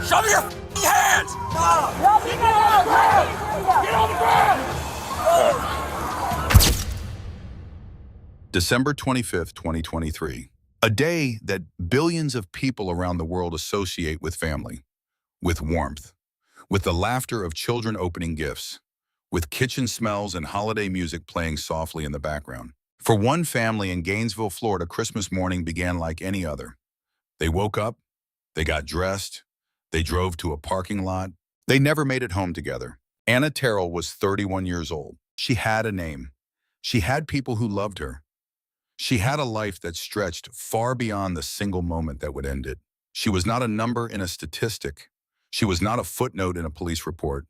Show me your hands! Get on the ground! December 25th, 2023. A day that billions of people around the world associate with family, with warmth, with the laughter of children opening gifts, with kitchen smells and holiday music playing softly in the background. For one family in Gainesville, Florida, Christmas morning began like any other. They woke up, they got dressed, they drove to a parking lot. They never made it home together. Anna Terrill was 31 years old. She had a name. She had people who loved her. She had a life that stretched far beyond the single moment that would end it. She was not a number in a statistic. She was not a footnote in a police report.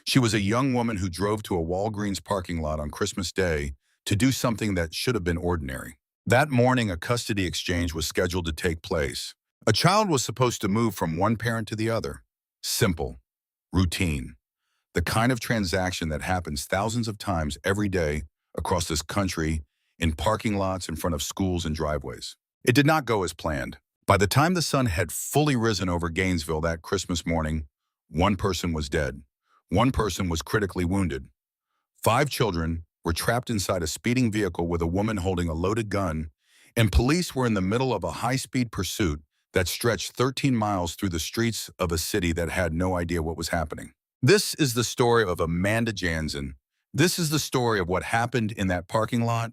She was a young woman who drove to a Walgreens parking lot on Christmas Day to do something that should have been ordinary. That morning, a custody exchange was scheduled to take place. A child was supposed to move from one parent to the other. Simple, routine, the kind of transaction that happens thousands of times every day across this country, in parking lots, in front of schools and driveways. It did not go as planned. By the time the sun had fully risen over Gainesville that Christmas morning, one person was dead. One person was critically wounded. 5 children were trapped inside a speeding vehicle with a woman holding a loaded gun, and police were in the middle of a high-speed pursuit that stretched 13 miles through the streets of a city that had no idea what was happening. This is the story of Amanda Janzen. This is the story of what happened in that parking lot.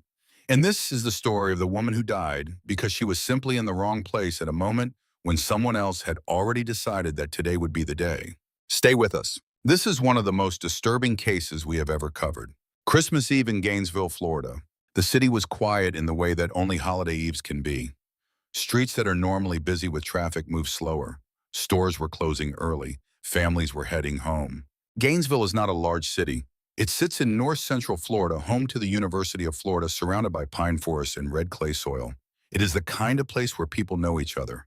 And this is the story of the woman who died because she was simply in the wrong place at a moment when someone else had already decided that today would be the day. Stay with us. This is one of the most disturbing cases we have ever covered. Christmas Eve in Gainesville, Florida. The city was quiet in the way that only holiday eves can be. Streets that are normally busy with traffic moved slower. Stores were closing early. Families were heading home. Gainesville is not a large city. It sits in north-central Florida, home to the University of Florida, surrounded by pine forests and red clay soil. It is the kind of place where people know each other,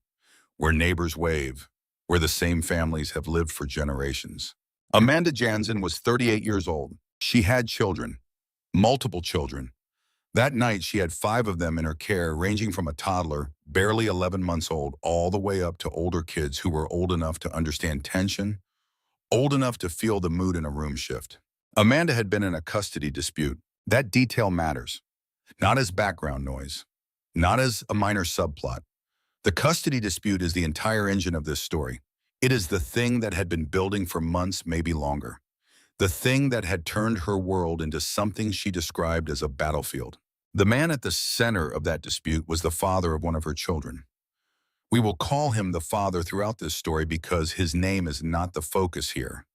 where neighbors wave, where the same families have lived for generations. Amanda Janzen was 38 years old. She had children, multiple children. That night, she had 5 of them in her care, ranging from a toddler, barely 11 months old, all the way up to older kids who were old enough to understand tension, old enough to feel the mood in a room shift. Amanda had been in a custody dispute. That detail matters, not as background noise, not as a minor subplot. The custody dispute is the entire engine of this story. It is the thing that had been building for months, maybe longer. The thing that had turned her world into something she described as a battlefield. The man at the center of that dispute was the father of one of her children. We will call him the father throughout this story because his name is not the focus here.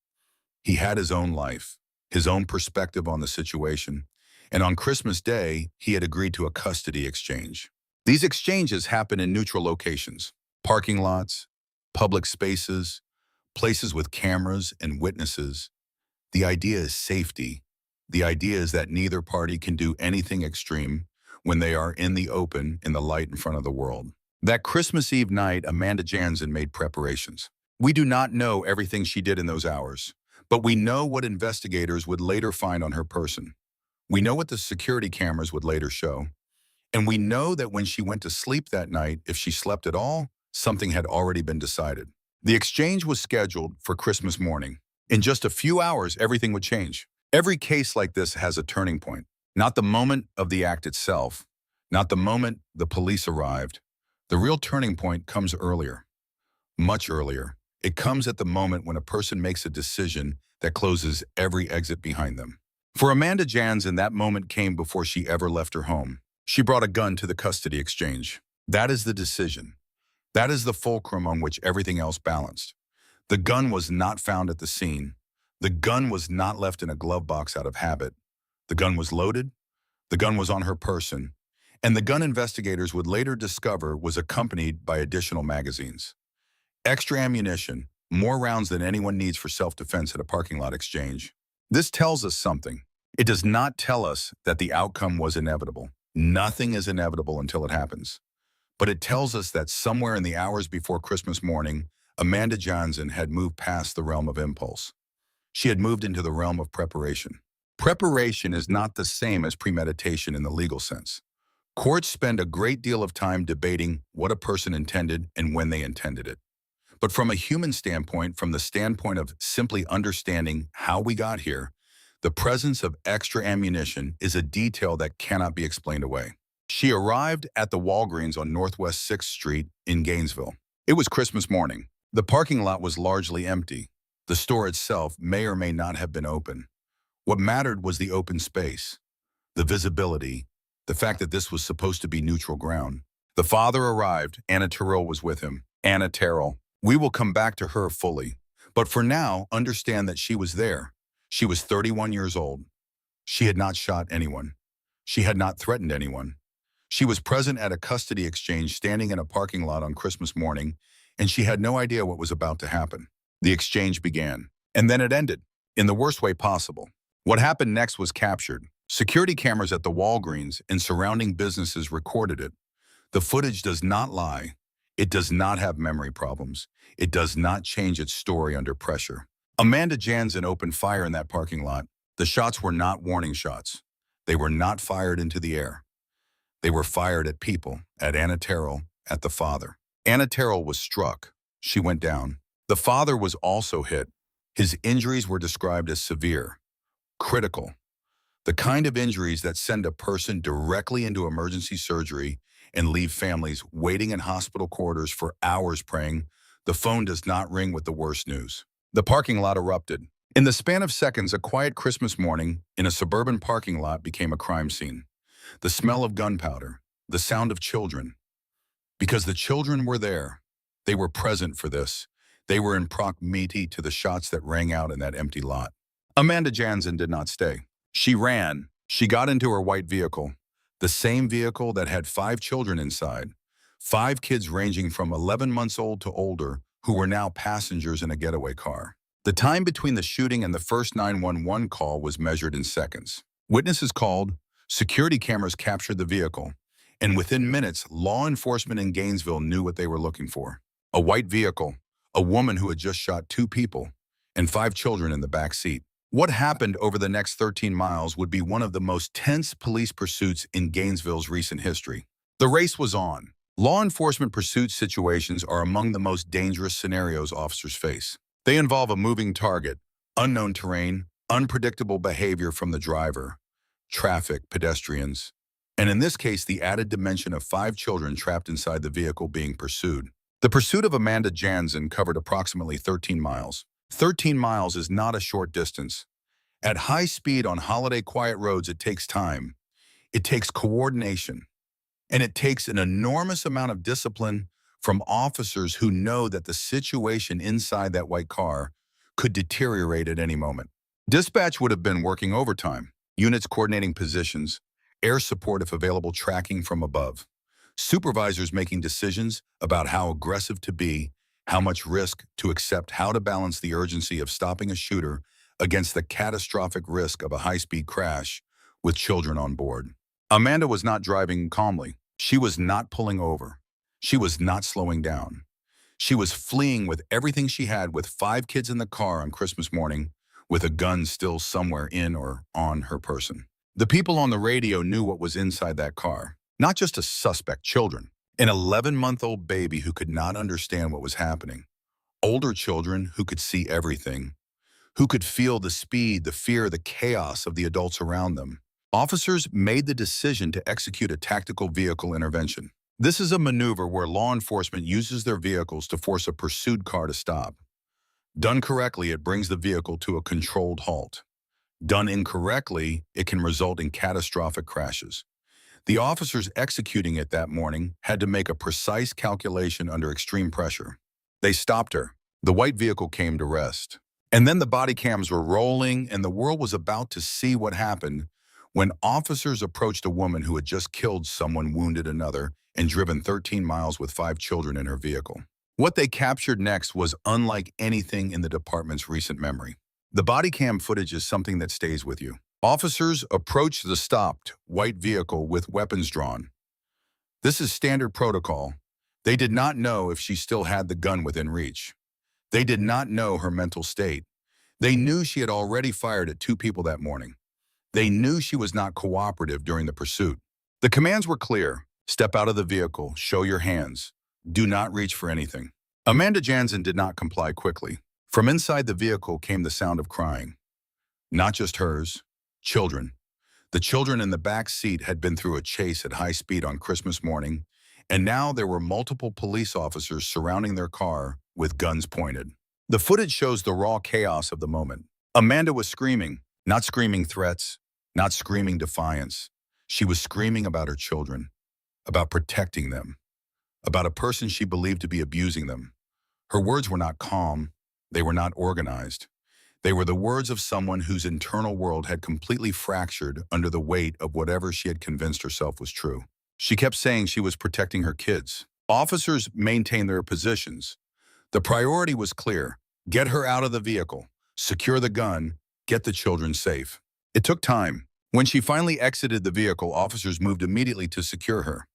He had his own life, his own perspective on the situation, and on Christmas Day, he had agreed to a custody exchange. These exchanges happen in neutral locations, parking lots, public spaces, places with cameras and witnesses. The idea is safety. The idea is that neither party can do anything extreme when they are in the open, in the light in front of the world. That Christmas Eve night, Amanda Janzen made preparations. We do not know everything she did in those hours, but we know what investigators would later find on her person. We know what the security cameras would later show. And we know that when she went to sleep that night, if she slept at all, something had already been decided. The exchange was scheduled for Christmas morning. In just a few hours, everything would change. Every case like this has a turning point. Not the moment of the act itself, not the moment the police arrived. The real turning point comes earlier, much earlier. It comes at the moment when a person makes a decision that closes every exit behind them. For Amanda Janzen, that moment came before she ever left her home. She brought a gun to the custody exchange. That is the decision. That is the fulcrum on which everything else balanced. The gun was not found at the scene. The gun was not left in a glove box out of habit. The gun was loaded. The gun was on her person. And the gun investigators would later discover was accompanied by additional magazines. Extra ammunition, more rounds than anyone needs for self-defense at a parking lot exchange. This tells us something. It does not tell us that the outcome was inevitable. Nothing is inevitable until it happens. But it tells us that somewhere in the hours before Christmas morning, Amanda Janzen had moved past the realm of impulse. She had moved into the realm of preparation. Preparation is not the same as premeditation in the legal sense. Courts spend a great deal of time debating what a person intended and when they intended it. But from a human standpoint, from the standpoint of simply understanding how we got here, the presence of extra ammunition is a detail that cannot be explained away. She arrived at the Walgreens on Northwest 6th Street in Gainesville. It was Christmas morning. The parking lot was largely empty. The store itself may or may not have been open. What mattered was the open space, the visibility, the fact that this was supposed to be neutral ground. The father arrived. Anna Terrill was with him. Anna Terrill. We will come back to her fully. But for now, understand that she was there. She was 31 years old. She had not shot anyone. She had not threatened anyone. She was present at a custody exchange standing in a parking lot on Christmas morning, and she had no idea what was about to happen. The exchange began, and then it ended, in the worst way possible. What happened next was captured. Security cameras at the Walgreens and surrounding businesses recorded it. The footage does not lie. It does not have memory problems. It does not change its story under pressure. Amanda Janzen opened fire in that parking lot. The shots were not warning shots. They were not fired into the air. They were fired at people, at Anna Terrill, at the father. Anna Terrill was struck. She went down. The father was also hit. His injuries were described as severe, critical, the kind of injuries that send a person directly into emergency surgery and leave families waiting in hospital corridors for hours praying the phone does not ring with the worst news. The parking lot erupted. In the span of seconds, a quiet Christmas morning in a suburban parking lot became a crime scene. The smell of gunpowder, the sound of children. Because the children were there, they were present for this. They were in proximity to the shots that rang out in that empty lot. Amanda Janzen did not stay. She ran. She got into her white vehicle, the same vehicle that had 5 children inside, 5 kids ranging from 11 months old to older who were now passengers in a getaway car. The time between the shooting and the first 911 call was measured in seconds. Witnesses called, security cameras captured the vehicle, and within minutes, law enforcement in Gainesville knew what they were looking for. A white vehicle, a woman who had just shot 2 people, and 5 children in the back seat. What happened over the next 13 miles would be one of the most tense police pursuits in Gainesville's recent history. The race was on. Law enforcement pursuit situations are among the most dangerous scenarios officers face. They involve a moving target, unknown terrain, unpredictable behavior from the driver, traffic, pedestrians, and in this case, the added dimension of 5 children trapped inside the vehicle being pursued. The pursuit of Amanda Janzen covered approximately 13 miles. 13 miles is not a short distance. At high speed on holiday quiet roads, it takes time. It takes coordination. And it takes an enormous amount of discipline from officers who know that the situation inside that white car could deteriorate at any moment. Dispatch would have been working overtime, units coordinating positions, air support if available, tracking from above, supervisors making decisions about how aggressive to be, how much risk to accept, how to balance the urgency of stopping a shooter against the catastrophic risk of a high-speed crash with children on board. Amanda was not driving calmly. She was not pulling over. She was not slowing down. She was fleeing with everything she had, with 5 kids in the car on Christmas morning, with a gun still somewhere in or on her person. The people on the radio knew what was inside that car. Not just a suspect, children. An 11-month-old baby who could not understand what was happening. Older children who could see everything, who could feel the speed, the fear, the chaos of the adults around them. Officers made the decision to execute a tactical vehicle intervention. This is a maneuver where law enforcement uses their vehicles to force a pursued car to stop. Done correctly, it brings the vehicle to a controlled halt. Done incorrectly, it can result in catastrophic crashes. The officers executing it that morning had to make a precise calculation under extreme pressure. They stopped her. The white vehicle came to rest. And then the body cams were rolling, and the world was about to see what happened when officers approached a woman who had just killed someone, wounded another, and driven 13 miles with 5 children in her vehicle. What they captured next was unlike anything in the department's recent memory. The body cam footage is something that stays with you. Officers approached the stopped white vehicle with weapons drawn. This is standard protocol. They did not know if she still had the gun within reach. They did not know her mental state. They knew she had already fired at 2 people that morning. They knew she was not cooperative during the pursuit. The commands were clear. Step out of the vehicle. Show your hands. Do not reach for anything. Amanda Janzen did not comply quickly. From inside the vehicle came the sound of crying. Not just hers, children. The children in the back seat had been through a chase at high speed on Christmas morning, and now there were multiple police officers surrounding their car with guns pointed. The footage shows the raw chaos of the moment. Amanda was screaming, not screaming threats, not screaming defiance. She was screaming about her children, about protecting them, about a person she believed to be abusing them. Her words were not calm. They were not organized. They were the words of someone whose internal world had completely fractured under the weight of whatever she had convinced herself was true. She kept saying she was protecting her kids. Officers maintained their positions. The priority was clear: get her out of the vehicle, secure the gun, get the children safe. It took time. When she finally exited the vehicle, officers moved immediately to secure her.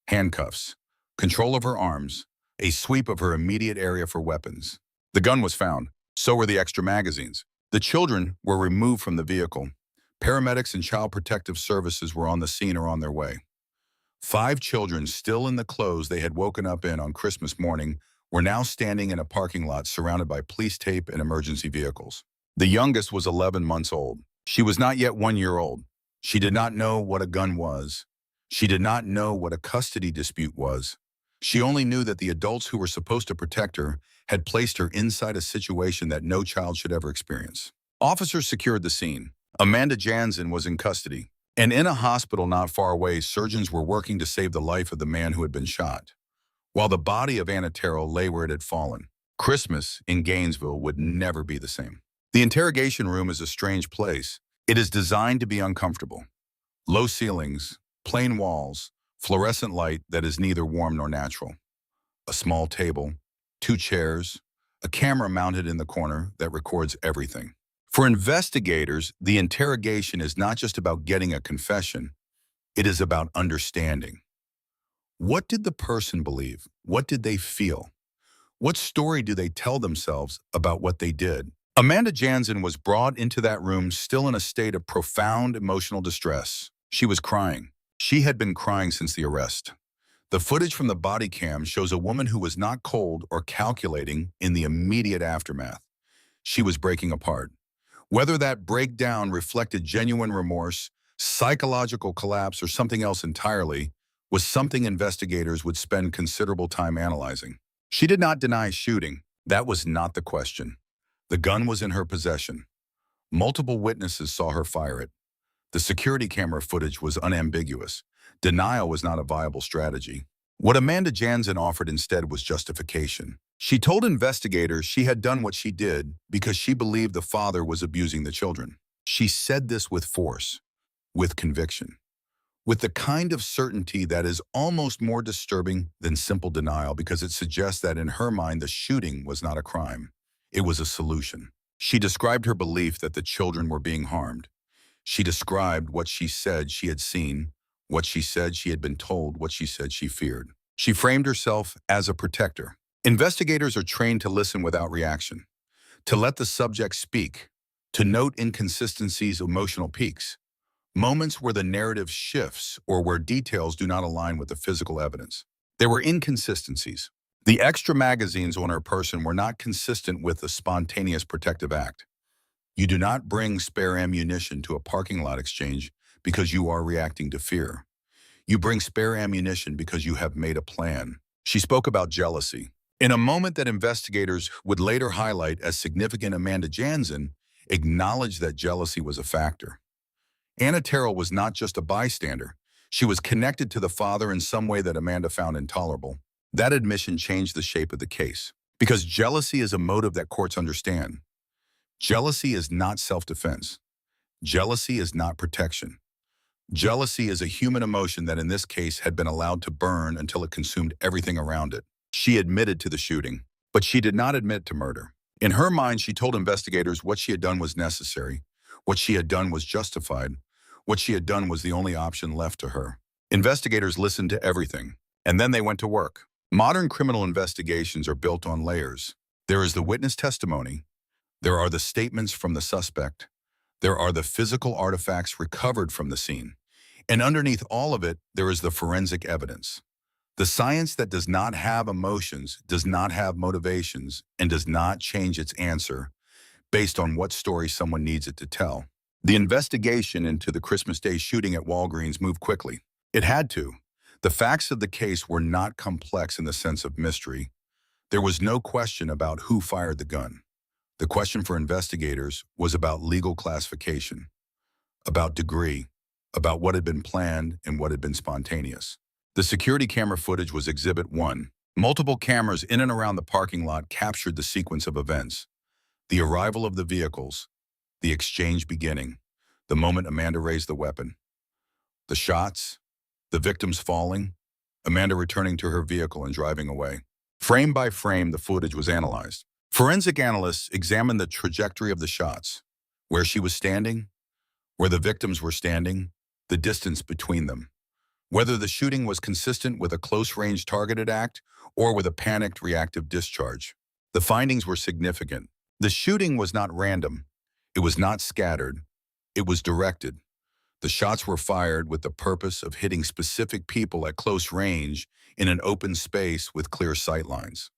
Handcuffs, control of her arms, a sweep of her immediate area for weapons. The gun was found. So were the extra magazines. The children were removed from the vehicle. Paramedics and Child Protective Services were on the scene or on their way. 5 children, still in the clothes they had woken up in on Christmas morning, were now standing in a parking lot surrounded by police tape and emergency vehicles. The youngest was 11 months old. She was not yet 1 year old. She did not know what a gun was. She did not know what a custody dispute was. She only knew that the adults who were supposed to protect her had placed her inside a situation that no child should ever experience. Officers secured the scene. Amanda Janzen was in custody, and in a hospital not far away, surgeons were working to save the life of the man who had been shot, while the body of Anna Terrill lay where it had fallen. Christmas in Gainesville would never be the same. The interrogation room is a strange place. It is designed to be uncomfortable. Low ceilings, plain walls, fluorescent light that is neither warm nor natural. A small table, 2 chairs, a camera mounted in the corner that records everything. For investigators, the interrogation is not just about getting a confession, it is about understanding. What did the person believe? What did they feel? What story do they tell themselves about what they did? Amanda Janzen was brought into that room still in a state of profound emotional distress. She was crying. She had been crying since the arrest. The footage from the body cam shows a woman who was not cold or calculating in the immediate aftermath. She was breaking apart. Whether that breakdown reflected genuine remorse, psychological collapse, or something else entirely, was something investigators would spend considerable time analyzing. She did not deny shooting. That was not the question. The gun was in her possession. Multiple witnesses saw her fire it. The security camera footage was unambiguous. Denial was not a viable strategy. What Amanda Janzen offered instead was justification. She told investigators she had done what she did because she believed the father was abusing the children. She said this with force, with conviction, with the kind of certainty that is almost more disturbing than simple denial, because it suggests that in her mind the shooting was not a crime. It was a solution. She described her belief that the children were being harmed. She described what she said she had seen, what she said she had been told, what she said she feared. She framed herself as a protector. Investigators are trained to listen without reaction, to let the subject speak, to note inconsistencies, emotional peaks, moments where the narrative shifts or where details do not align with the physical evidence. There were inconsistencies. The extra magazines on her person were not consistent with the spontaneous protective act. You do not bring spare ammunition to a parking lot exchange because you are reacting to fear. You bring spare ammunition because you have made a plan. She spoke about jealousy. In a moment that investigators would later highlight as significant, Amanda Janzen acknowledged that jealousy was a factor. Anna Terrill was not just a bystander. She was connected to the father in some way that Amanda found intolerable. That admission changed the shape of the case, because jealousy is a motive that courts understand. Jealousy is not self-defense. Jealousy is not protection. Jealousy is a human emotion that in this case had been allowed to burn until it consumed everything around it. She admitted to the shooting, but she did not admit to murder. In her mind, she told investigators what she had done was necessary, what she had done was justified, what she had done was the only option left to her. Investigators listened to everything, and then they went to work. Modern criminal investigations are built on layers. There is the witness testimony. There are the statements from the suspect. There are the physical artifacts recovered from the scene. And underneath all of it, there is the forensic evidence. The science that does not have emotions, does not have motivations, and does not change its answer based on what story someone needs it to tell. The investigation into the Christmas Day shooting at Walgreens moved quickly. It had to. The facts of the case were not complex in the sense of mystery. There was no question about who fired the gun. The question for investigators was about legal classification, about degree, about what had been planned and what had been spontaneous. The security camera footage was Exhibit 1. Multiple cameras in and around the parking lot captured the sequence of events. The arrival of the vehicles, the exchange beginning, the moment Amanda raised the weapon, the shots, the victims falling, Amanda returning to her vehicle and driving away. Frame by frame, the footage was analyzed. Forensic analysts examined the trajectory of the shots, where she was standing, where the victims were standing, the distance between them, whether the shooting was consistent with a close-range targeted act or with a panicked reactive discharge. The findings were significant. The shooting was not random. It was not scattered. It was directed. The shots were fired with the purpose of hitting specific people at close range in an open space with clear sightlines.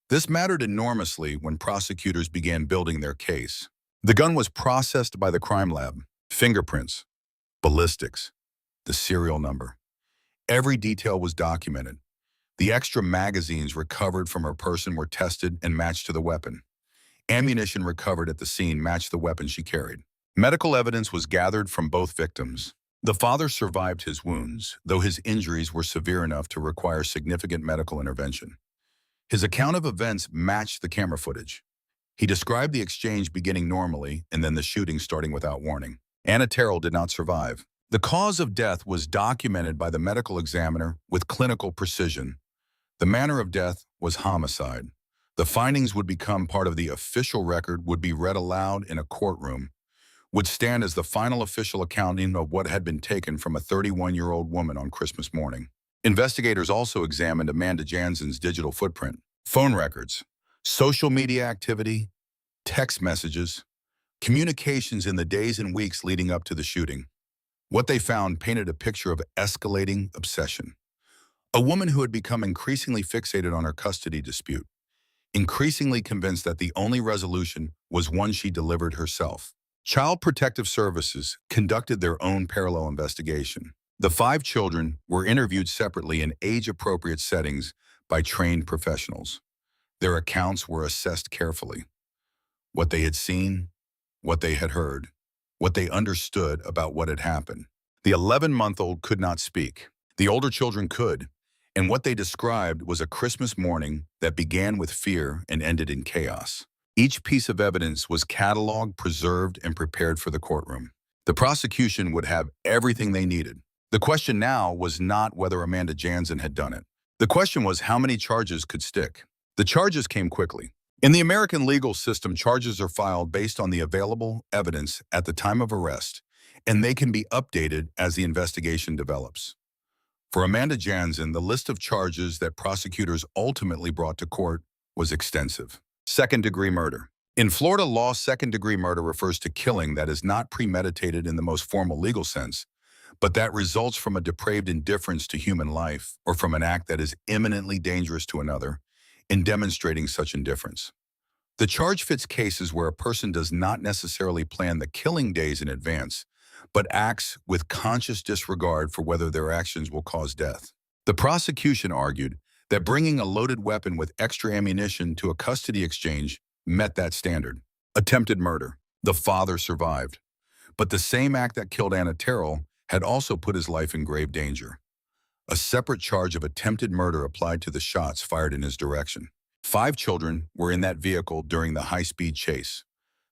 This mattered enormously when prosecutors began building their case. The gun was processed by the crime lab. Fingerprints, ballistics, the serial number. Every detail was documented. The extra magazines recovered from her person were tested and matched to the weapon. Ammunition recovered at the scene matched the weapon she carried. Medical evidence was gathered from both victims. The father survived his wounds, though his injuries were severe enough to require significant medical intervention. His account of events matched the camera footage. He described the exchange beginning normally and then the shooting starting without warning. Anna Terrill did not survive. The cause of death was documented by the medical examiner with clinical precision. The manner of death was homicide. The findings would become part of the official record, would be read aloud in a courtroom, would stand as the final official accounting of what had been taken from a 31-year-old woman on Christmas morning. Investigators also examined Amanda Janzen's digital footprint, phone records, social media activity, text messages, communications in the days and weeks leading up to the shooting. What they found painted a picture of escalating obsession. A woman who had become increasingly fixated on her custody dispute, increasingly convinced that the only resolution was one she delivered herself. Child Protective Services conducted their own parallel investigation. The 5 children were interviewed separately in age-appropriate settings by trained professionals. Their accounts were assessed carefully. What they had seen, what they had heard, what they understood about what had happened. The 11-month-old could not speak. The older children could, and what they described was a Christmas morning that began with fear and ended in chaos. Each piece of evidence was cataloged, preserved, and prepared for the courtroom. The prosecution would have everything they needed. The question now was not whether Amanda Janzen had done it. The question was how many charges could stick. The charges came quickly. In the American legal system, charges are filed based on the available evidence at the time of arrest, and they can be updated as the investigation develops. For Amanda Janzen, the list of charges that prosecutors ultimately brought to court was extensive. Second-degree murder. In Florida law, second-degree murder refers to killing that is not premeditated in the most formal legal sense, but that results from a depraved indifference to human life or from an act that is imminently dangerous to another in demonstrating such indifference. The charge fits cases where a person does not necessarily plan the killing days in advance, but acts with conscious disregard for whether their actions will cause death. The prosecution argued that bringing a loaded weapon with extra ammunition to a custody exchange met that standard. Attempted murder. The father survived, but the same act that killed Anna Terrill had also put his life in grave danger. A separate charge of attempted murder applied to the shots fired in his direction. 5 children were in that vehicle during the high-speed chase.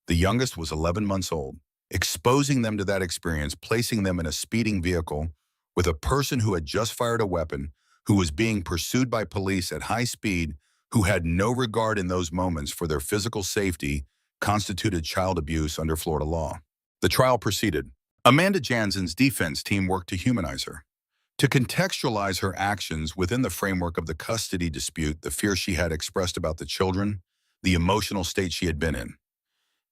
The youngest was 11 months old. Exposing them to that experience, placing them in a speeding vehicle with a person who had just fired a weapon, who was being pursued by police at high speed, who had no regard in those moments for their physical safety, constituted child abuse under Florida law. The trial proceeded. Amanda Janzen's defense team worked to humanize her, to contextualize her actions within the framework of the custody dispute, the fear she had expressed about the children, the emotional state she had been in.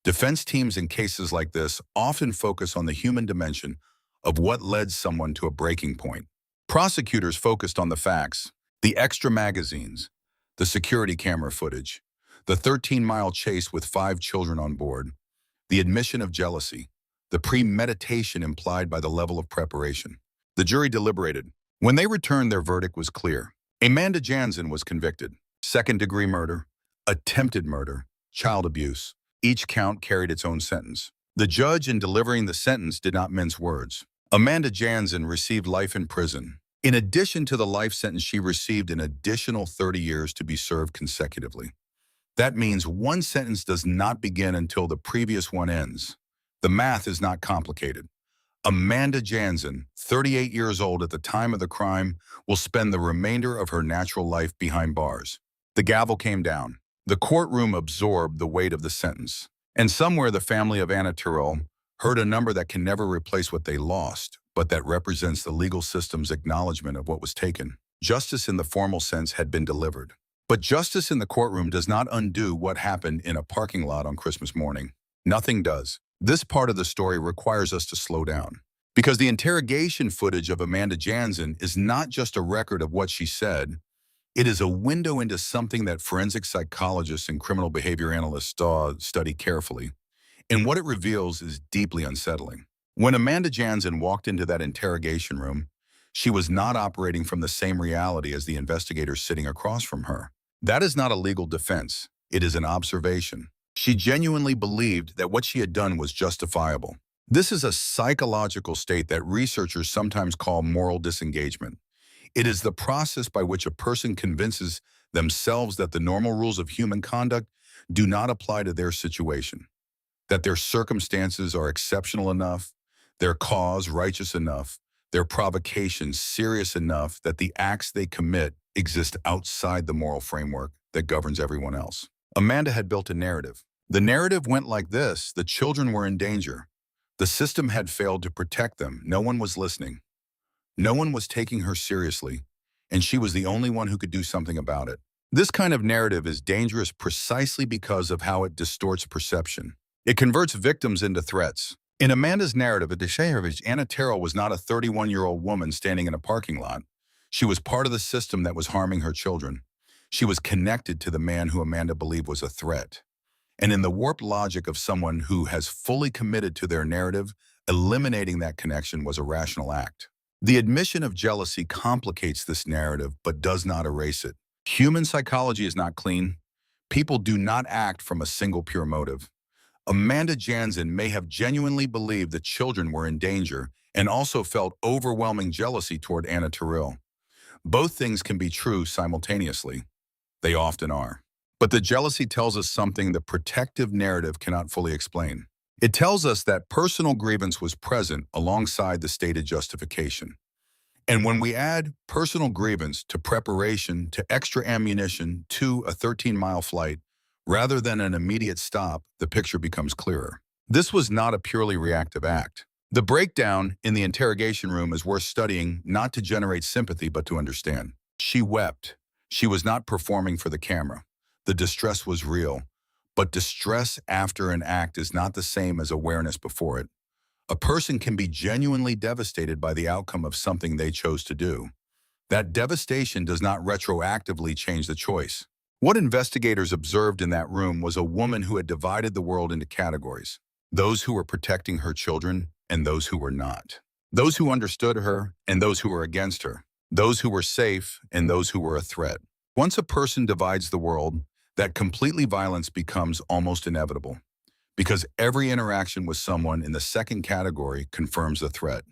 Defense teams in cases like this often focus on the human dimension of what led someone to a breaking point. Prosecutors focused on the facts, the extra magazines, the security camera footage, the 13-mile chase with 5 children on board, the admission of jealousy, the premeditation implied by the level of preparation. The jury deliberated. When they returned, their verdict was clear. Amanda Janzen was convicted. Second-degree murder, attempted murder, child abuse. Each count carried its own sentence. The judge, in delivering the sentence, did not mince words. Amanda Janzen received life in prison. In addition to the life sentence, she received an additional 30 years to be served consecutively. That means one sentence does not begin until the previous one ends. The math is not complicated. Amanda Janzen, 38 years old at the time of the crime, will spend the remainder of her natural life behind bars. The gavel came down. The courtroom absorbed the weight of the sentence. And somewhere the family of Anna Terrill heard a number that can never replace what they lost, but that represents the legal system's acknowledgement of what was taken. Justice in the formal sense had been delivered. But justice in the courtroom does not undo what happened in a parking lot on Christmas morning. Nothing does. This part of the story requires us to slow down. Because the interrogation footage of Amanda Janzen is not just a record of what she said, it is a window into something that forensic psychologists and criminal behavior analysts study carefully. And what it reveals is deeply unsettling. When Amanda Janzen walked into that interrogation room, she was not operating from the same reality as the investigators sitting across from her. That is not a legal defense. It is an observation. She genuinely believed that what she had done was justifiable. This is a psychological state that researchers sometimes call moral disengagement. It is the process by which a person convinces themselves that the normal rules of human conduct do not apply to their situation, that their circumstances are exceptional enough, their cause righteous enough, their provocation serious enough that the acts they commit exist outside the moral framework that governs everyone else. Amanda had built a narrative. The narrative went like this: the children were in danger. The system had failed to protect them. No one was listening. No one was taking her seriously, and she was the only one who could do something about it. This kind of narrative is dangerous precisely because of how it distorts perception. It converts victims into threats. In Amanda's narrative, Anna Terrill was not a 31-year-old woman standing in a parking lot. She was part of the system that was harming her children. She was connected to the man who Amanda believed was a threat. And in the warped logic of someone who has fully committed to their narrative, eliminating that connection was a rational act. The admission of jealousy complicates this narrative but does not erase it. Human psychology is not clean. People do not act from a single pure motive. Amanda Janzen may have genuinely believed the children were in danger and also felt overwhelming jealousy toward Anna Terrill. Both things can be true simultaneously. They often are. But the jealousy tells us something the protective narrative cannot fully explain. It tells us that personal grievance was present alongside the stated justification. And when we add personal grievance to preparation, to extra ammunition, to a 13-mile flight, rather than an immediate stop, the picture becomes clearer. This was not a purely reactive act. The breakdown in the interrogation room is worth studying, not to generate sympathy, but to understand. She wept. She was not performing for the camera. The distress was real. But distress after an act is not the same as awareness before it. A person can be genuinely devastated by the outcome of something they chose to do. That devastation does not retroactively change the choice. What investigators observed in that room was a woman who had divided the world into categories: those who were protecting her children and those who were not, those who understood her and those who were against her, those who were safe and those who were a threat. Once a person divides the world, that completely violence becomes almost inevitable, because every interaction with someone in the second category confirms the threat,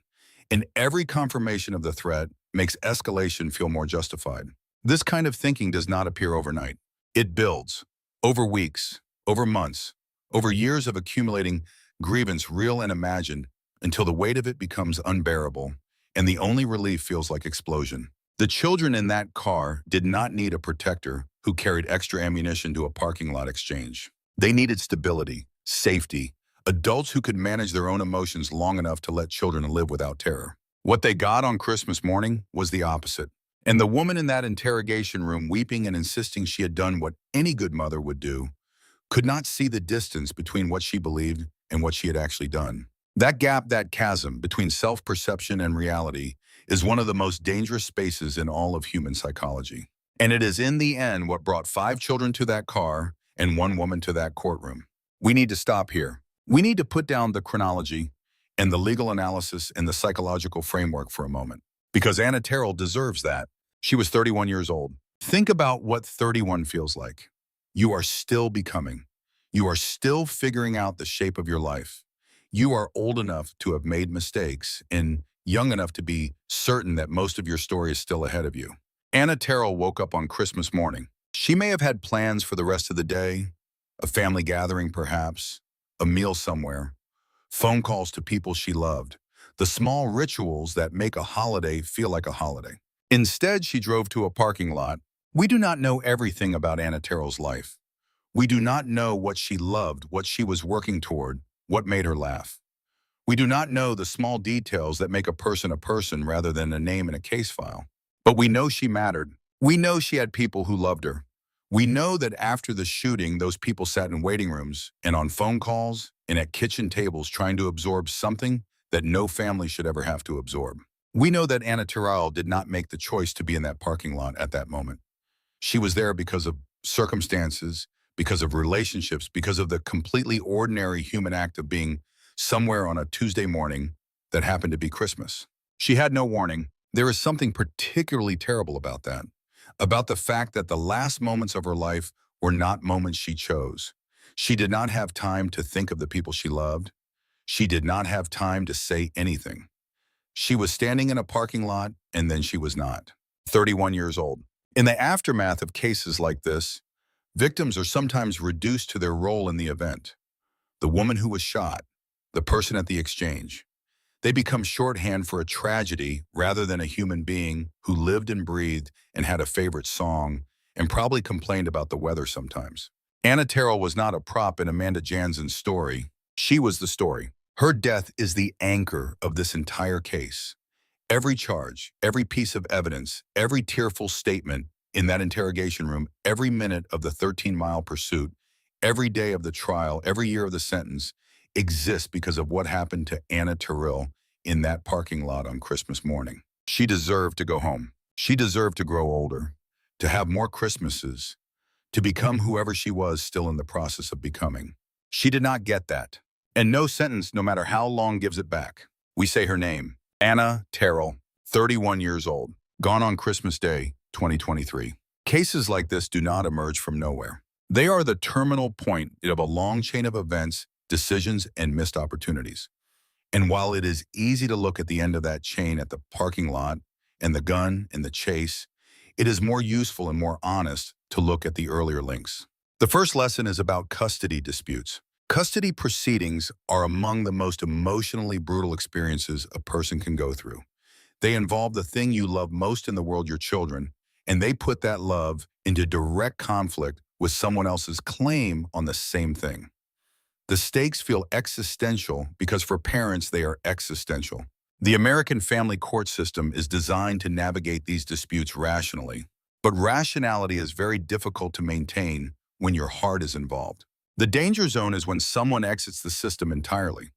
and every confirmation of the threat makes escalation feel more justified. This kind of thinking does not appear overnight. It builds over weeks, over months, over years of accumulating grievance, real and imagined, until the weight of it becomes unbearable, and the only relief feels like explosion. The children in that car did not need a protector who carried extra ammunition to a parking lot exchange. They needed stability, safety, adults who could manage their own emotions long enough to let children live without terror. What they got on Christmas morning was the opposite. And the woman in that interrogation room, weeping and insisting she had done what any good mother would do, could not see the distance between what she believed and what she had actually done. That gap, that chasm between self-perception and reality, is one of the most dangerous spaces in all of human psychology. And it is in the end what brought 5 children to that car and 1 woman to that courtroom. We need to stop here. We need to put down the chronology and the legal analysis and the psychological framework for a moment. Because Anna Terrill deserves that. She was 31 years old. Think about what 31 feels like. You are still becoming. You are still figuring out the shape of your life. You are old enough to have made mistakes and young enough to be certain that most of your story is still ahead of you. Anna Terrill woke up on Christmas morning. She may have had plans for the rest of the day, a family gathering perhaps, a meal somewhere, phone calls to people she loved, the small rituals that make a holiday feel like a holiday. Instead, she drove to a parking lot. We do not know everything about Anna Terrill's life. We do not know what she loved, what she was working toward, what made her laugh. We do not know the small details that make a person rather than a name in a case file. But we know she mattered. We know she had people who loved her. We know that after the shooting, those people sat in waiting rooms and on phone calls and at kitchen tables trying to absorb something that no family should ever have to absorb. We know that Anna Terrill did not make the choice to be in that parking lot at that moment. She was there because of circumstances, because of relationships, because of the completely ordinary human act of being somewhere on a Tuesday morning that happened to be Christmas. She had no warning. There is something particularly terrible about that, about the fact that the last moments of her life were not moments she chose. She did not have time to think of the people she loved. She did not have time to say anything. She was standing in a parking lot, and then she was not. 31 years old. In the aftermath of cases like this, victims are sometimes reduced to their role in the event. The woman who was shot, the person at the exchange. They become shorthand for a tragedy rather than a human being who lived and breathed and had a favorite song and probably complained about the weather sometimes. Anna Terrill was not a prop in Amanda Janzen's story. She was the story. Her death is the anchor of this entire case. Every charge, every piece of evidence, every tearful statement in that interrogation room, every minute of the 13-mile pursuit, every day of the trial, every year of the sentence exists because of what happened to Anna Terrill in that parking lot on Christmas morning. She deserved to go home. She deserved to grow older, to have more Christmases, to become whoever she was still in the process of becoming. She did not get that. And no sentence, no matter how long, gives it back. We say her name, Anna Terrill, 31 years old, gone on Christmas Day, 2023. Cases like this do not emerge from nowhere. They are the terminal point of a long chain of events, decisions, and missed opportunities. And while it is easy to look at the end of that chain at the parking lot and the gun and the chase, it is more useful and more honest to look at the earlier links. The first lesson is about custody disputes. Custody proceedings are among the most emotionally brutal experiences a person can go through. They involve the thing you love most in the world, your children, and they put that love into direct conflict with someone else's claim on the same thing. The stakes feel existential because for parents they are existential. The American family court system is designed to navigate these disputes rationally, but rationality is very difficult to maintain when your heart is involved. The danger zone is when someone exits the system entirely.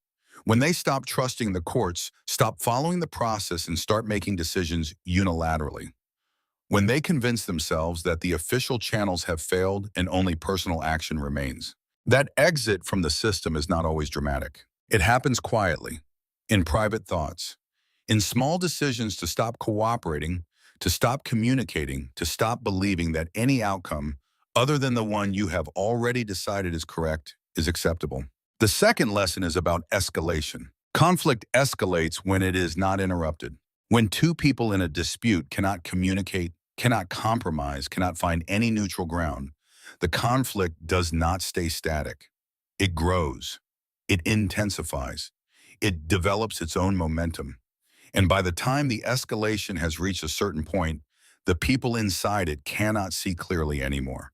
When they stop trusting the courts, stop following the process, and start making decisions unilaterally. When they convince themselves that the official channels have failed and only personal action remains. That exit from the system is not always dramatic. It happens quietly, in private thoughts, in small decisions to stop cooperating, to stop communicating, to stop believing that any outcome other than the one you have already decided is correct, is acceptable. The second lesson is about escalation. Conflict escalates when it is not interrupted. When two people in a dispute cannot communicate, cannot compromise, cannot find any neutral ground, the conflict does not stay static. It grows. It intensifies. It develops its own momentum. And by the time the escalation has reached a certain point, the people inside it cannot see clearly anymore.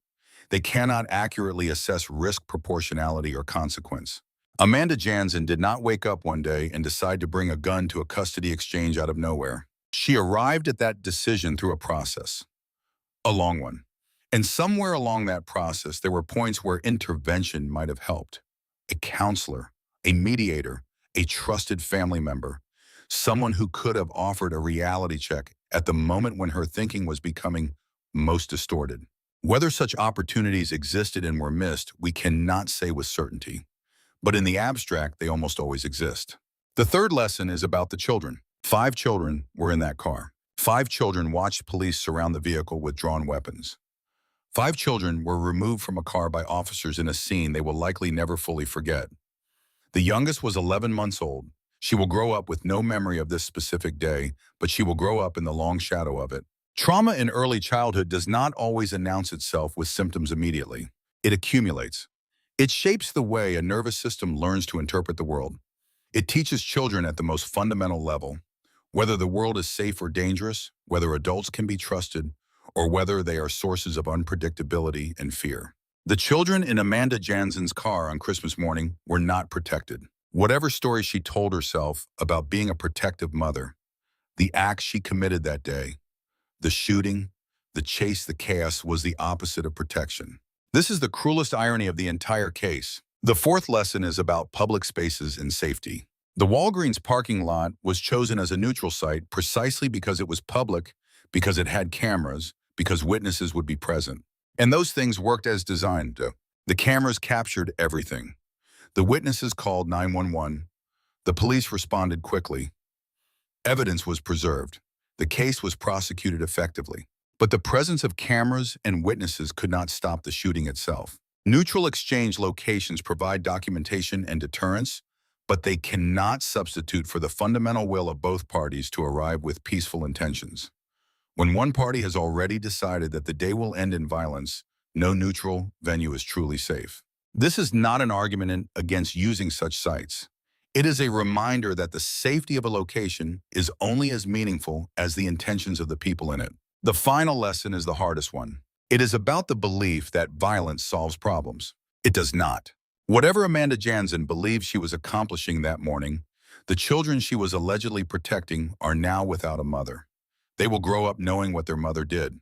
They cannot accurately assess risk proportionality or consequence. Amanda Janzen did not wake up one day and decide to bring a gun to a custody exchange out of nowhere. She arrived at that decision through a process, a long one. And somewhere along that process, there were points where intervention might have helped. A counselor, a mediator, a trusted family member, someone who could have offered a reality check at the moment when her thinking was becoming most distorted. Whether such opportunities existed and were missed, we cannot say with certainty. But in the abstract, they almost always exist. The third lesson is about the children. 5 children were in that car. 5 children watched police surround the vehicle with drawn weapons. 5 children were removed from a car by officers in a scene they will likely never fully forget. The youngest was 11 months old. She will grow up with no memory of this specific day, but she will grow up in the long shadow of it. Trauma in early childhood does not always announce itself with symptoms immediately. It accumulates. It shapes the way a nervous system learns to interpret the world. It teaches children at the most fundamental level, whether the world is safe or dangerous, whether adults can be trusted, or whether they are sources of unpredictability and fear. The children in Amanda Janzen's car on Christmas morning were not protected. Whatever story she told herself about being a protective mother, the acts she committed that day, the shooting, the chase, the chaos was the opposite of protection. This is the cruelest irony of the entire case. The fourth lesson is about public spaces and safety. The Walgreens parking lot was chosen as a neutral site precisely because it was public, because it had cameras, because witnesses would be present. And those things worked as designed. The cameras captured everything. The witnesses called 911. The police responded quickly. Evidence was preserved. The case was prosecuted effectively. But the presence of cameras and witnesses could not stop the shooting itself. Neutral exchange locations provide documentation and deterrence, but they cannot substitute for the fundamental will of both parties to arrive with peaceful intentions. When one party has already decided that the day will end in violence, no neutral venue is truly safe. This is not an argument against using such sites. It is a reminder that the safety of a location is only as meaningful as the intentions of the people in it. The final lesson is the hardest one. It is about the belief that violence solves problems. It does not. Whatever Amanda Janzen believed she was accomplishing that morning, the children she was allegedly protecting are now without a mother. They will grow up knowing what their mother did.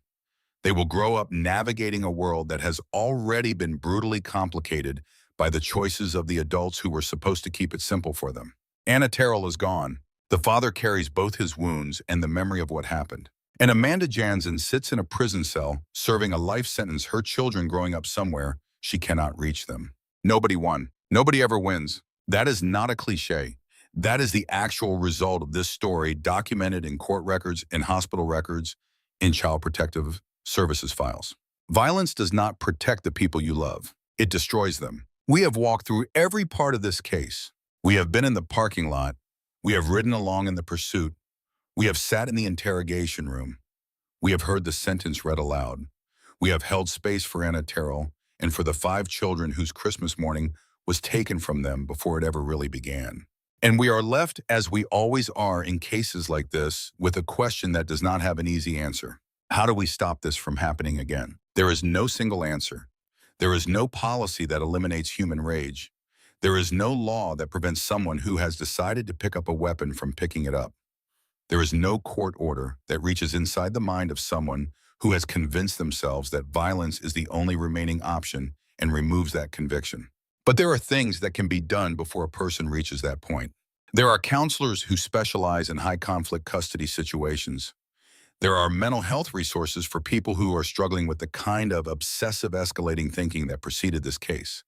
They will grow up navigating a world that has already been brutally complicated by the choices of the adults who were supposed to keep it simple for them. Anna Terrill is gone. The father carries both his wounds and the memory of what happened. And Amanda Janzen sits in a prison cell, serving a life sentence, her children growing up somewhere she cannot reach them. Nobody won. Nobody ever wins. That is not a cliche. That is the actual result of this story, documented in court records, in hospital records, in Child Protective Services files. Violence does not protect the people you love. It destroys them. We have walked through every part of this case. We have been in the parking lot. We have ridden along in the pursuit. We have sat in the interrogation room. We have heard the sentence read aloud. We have held space for Anna Terrill and for the 5 children whose Christmas morning was taken from them before it ever really began. And we are left, as we always are in cases like this, with a question that does not have an easy answer. How do we stop this from happening again? There is no single answer. There is no policy that eliminates human rage. There is no law that prevents someone who has decided to pick up a weapon from picking it up. There is no court order that reaches inside the mind of someone who has convinced themselves that violence is the only remaining option and removes that conviction. But there are things that can be done before a person reaches that point. There are counselors who specialize in high-conflict custody situations. There are mental health resources for people who are struggling with the kind of obsessive escalating thinking that preceded this case.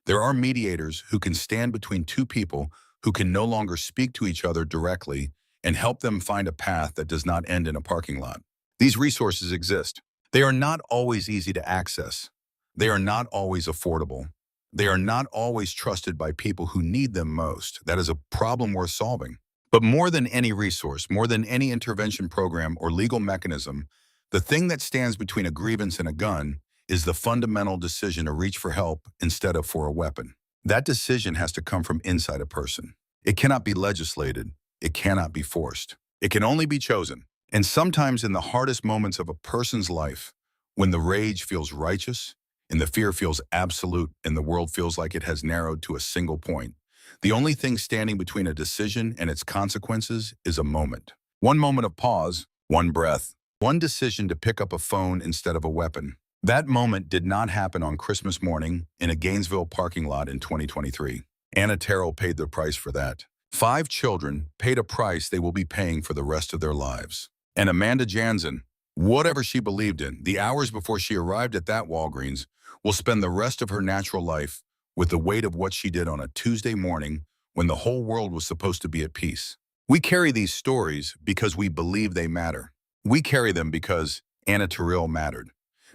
There are mediators who can stand between 2 people who can no longer speak to each other directly and help them find a path that does not end in a parking lot. These resources exist. They are not always easy to access. They are not always affordable. They are not always trusted by people who need them most. That is a problem worth solving. But more than any resource, more than any intervention program or legal mechanism, the thing that stands between a grievance and a gun is the fundamental decision to reach for help instead of for a weapon. That decision has to come from inside a person. It cannot be legislated. It cannot be forced. It can only be chosen. And sometimes in the hardest moments of a person's life, when the rage feels righteous, and the fear feels absolute, and the world feels like it has narrowed to a single point, the only thing standing between a decision and its consequences is a moment. One moment of pause, one breath, one decision to pick up a phone instead of a weapon. That moment did not happen on Christmas morning in a Gainesville parking lot in 2023. Anna Terrill paid the price for that. 5 children paid a price they will be paying for the rest of their lives. And Amanda Janzen, whatever she believed in, the hours before she arrived at that Walgreens, will spend the rest of her natural life with the weight of what she did on a Tuesday morning when the whole world was supposed to be at peace. We carry these stories because we believe they matter. We carry them because Anna Terrill mattered,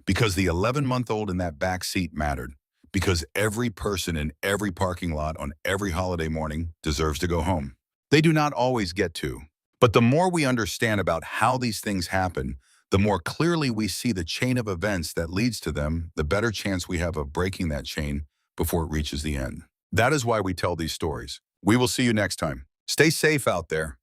because the 11-month-old in that back seat mattered, because every person in every parking lot on every holiday morning deserves to go home. They do not always get to. But the more we understand about how these things happen, the more clearly we see the chain of events that leads to them, the better chance we have of breaking that chain before it reaches the end. That is why we tell these stories. We will see you next time. Stay safe out there.